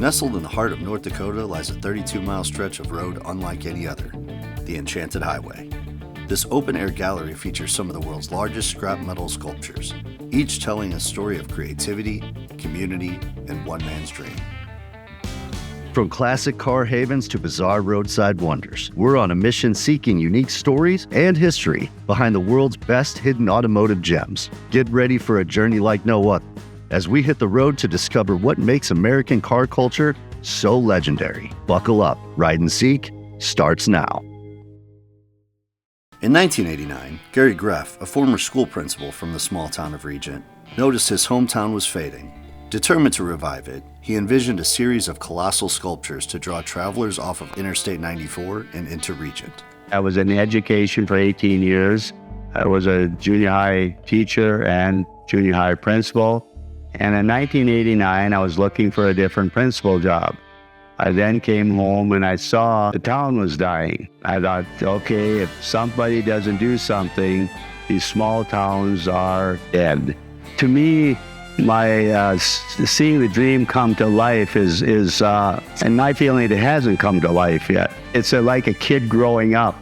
Nestled in the heart of North Dakota lies a 32-mile stretch of road unlike any other, the Enchanted Highway. This open-air gallery features some of the world's largest scrap metal sculptures, each telling a story of creativity, community, and one man's dream. From classic car havens to bizarre roadside wonders, we're on a mission seeking unique stories and history behind the world's best hidden automotive gems. Get ready for a journey like no other as we hit the road to discover what makes American car culture so legendary. Buckle up, Ride and Seek starts now. In 1989, Gary Greff, a former school principal from the small town of Regent, noticed his hometown was fading. Determined to revive it, he envisioned a series of colossal sculptures to draw travelers off of Interstate 94 and into Regent. I was in education for 18 years. I was a junior high teacher and junior high principal. And in 1989, I was looking for a different principal job. I then came home and I saw the town was dying. I thought, okay, if somebody doesn't do something, these small towns are dead. To me, my seeing the dream come to life is and my feeling it hasn't come to life yet. It's like a kid growing up.